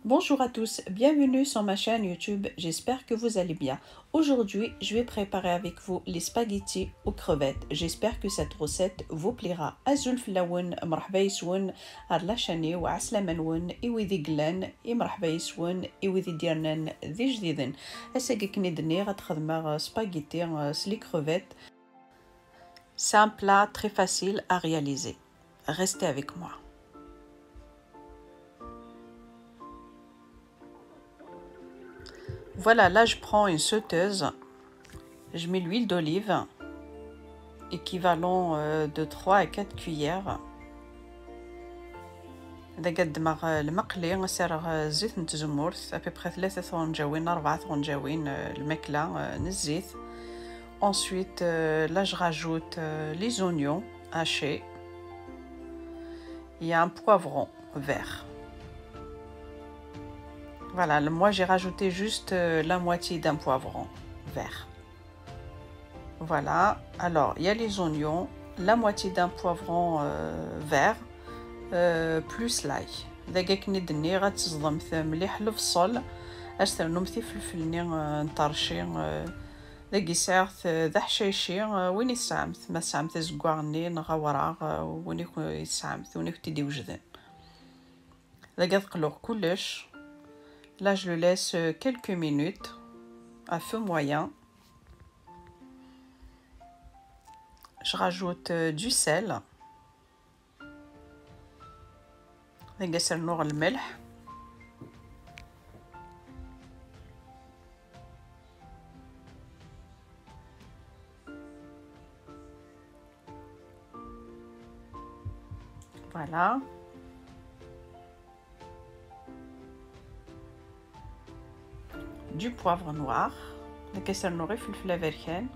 Bonjour à tous, bienvenue sur ma chaîne YouTube, j'espère que vous allez bien. Aujourd'hui, je vais préparer avec vous les spaghettis aux crevettes. J'espère que cette recette vous plaira. Azul flaoun, مرحبا يسون, هاد لاشاني وعسلامة نون, إوذي قلان, مرحبا يسون, إوذي ديرنان ذي جديدن. أساقي كنيدني غتخدم spaghetti سلي crevettes. C'est un plat très facile à réaliser. Restez avec moi. Voilà, là je prends une sauteuse, je mets l'huile d'olive, équivalent de 3 à 4 cuillères. إذا قد المقلي نسير زيت نتزمر أبيبخي 3 ثونجاوين 4 ثونجاوين الماكلة نزيت. Ensuite, là je rajoute les oignons hachés. Il y a un poivron vert. Voilà, moi j'ai rajouté juste la moitié d'un poivron vert. Voilà, alors il y a les oignons, la moitié d'un poivron vert, plus l'ail. دقيقة كندني غتصدمت مليح البصل أسترنمتي فلفلني نطرشي دقي ساعت ذا حشيشي وين يسعمت ما سعمت زكوارني نغورا وين يسعمت وين تدي وجدان دقي تقلوه كلش. Là je le laisse quelques minutes à feu moyen. Je rajoute du sel. نقص النوع الملح. Voilà. Du poivre noir. نقص النوع فلفل أفريكان.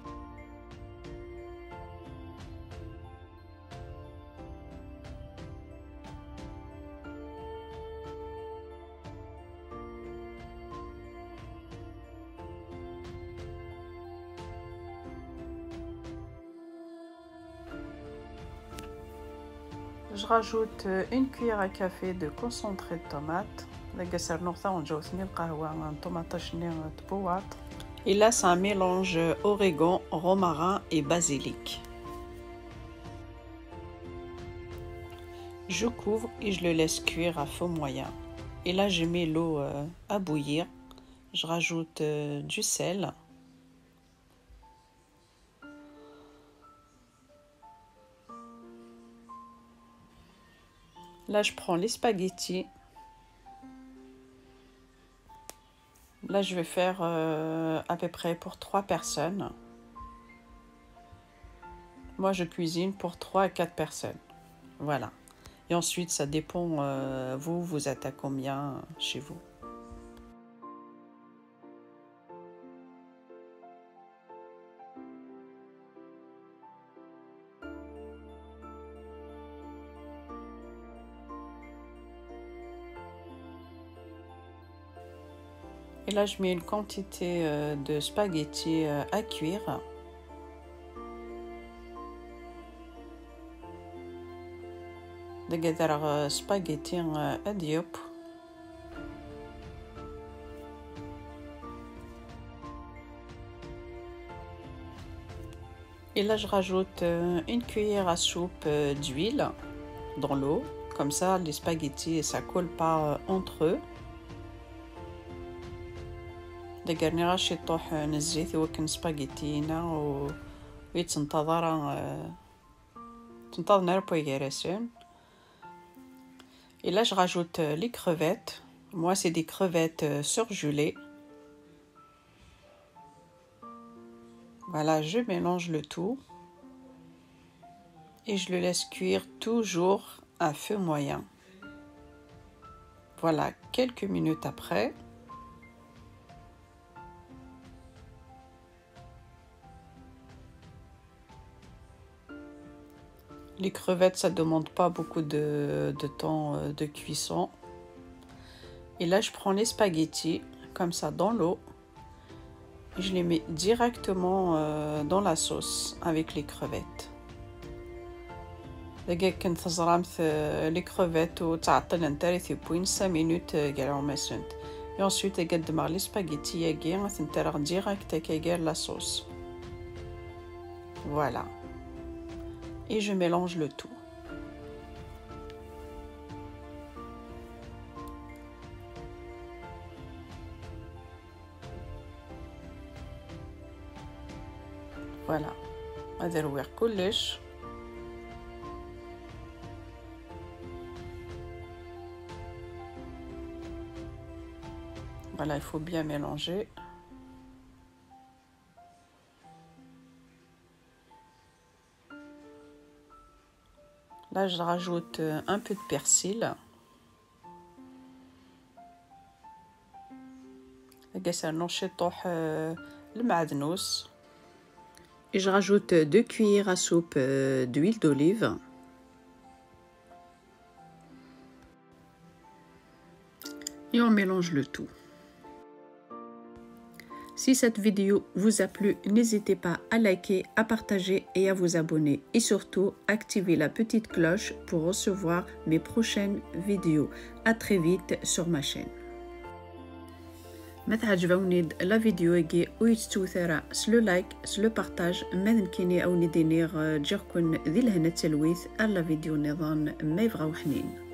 Je rajoute une cuillère à café de concentré de tomate. Et là, c'est un mélange origan, romarin et basilic. Je couvre et je le laisse cuire à feu moyen. Et là, je mets l'eau à bouillir. Je rajoute du sel. Là, je prends les spaghettis. Là, je vais faire à peu près pour 3 personnes. Moi, je cuisine pour 3 à 4 personnes. Voilà. Et ensuite, ça dépend, vous êtes à combien chez vous. Et là, je mets une quantité de spaghettis à cuire. دقدر spaghetti أديوب. Et là, je rajoute une cuillère à soupe d'huile dans l'eau. Comme ça, les spaghettis, ça colle pas entre eux. دقرني غاش يطوح الزيت وكن سباغيتينا ويتنتظر نربو يغرسون. Et là, je rajoute les crevettes. Moi, c'est des crevettes surgelées. Voilà, je mélange le tout. Et je le laisse cuire toujours à feu moyen. Voilà, quelques minutes après. Les crevettes, ça ne demande pas beaucoup de temps de cuisson. Et là, je prends les spaghettis, comme ça, dans l'eau. Je les mets directement dans la sauce avec les crevettes. دقيق كنت زرامت لي كروفيت وتعطل انتري في بوين 5 minutes قالوا ما سنت. Et ensuite اقدم لي سباغيتي ياكي غتنترغ ديريكت كيغير لا صوص. Voilà. Et je mélange le tout. Voilà. غادي نرويق كلش. Voilà, il faut bien mélanger. Là, je rajoute un peu de persil. Et je rajoute 2 cuillères à soupe d'huile d'olive. Et on mélange le tout. Si cette vidéo vous a plu, n'hésitez pas à liker, à partager et à vous abonner. Et surtout, activez la petite cloche pour recevoir mes prochaines vidéos. À très vite sur ma chaîne. ما تعجبوني لا فيديو يجي ويتوثر سلو لايك سلو بارتاج ماذن كيني او ندينيغ تجيكن ذي الهنا التلويث الا فيديو نظام ما يبغاو حنين.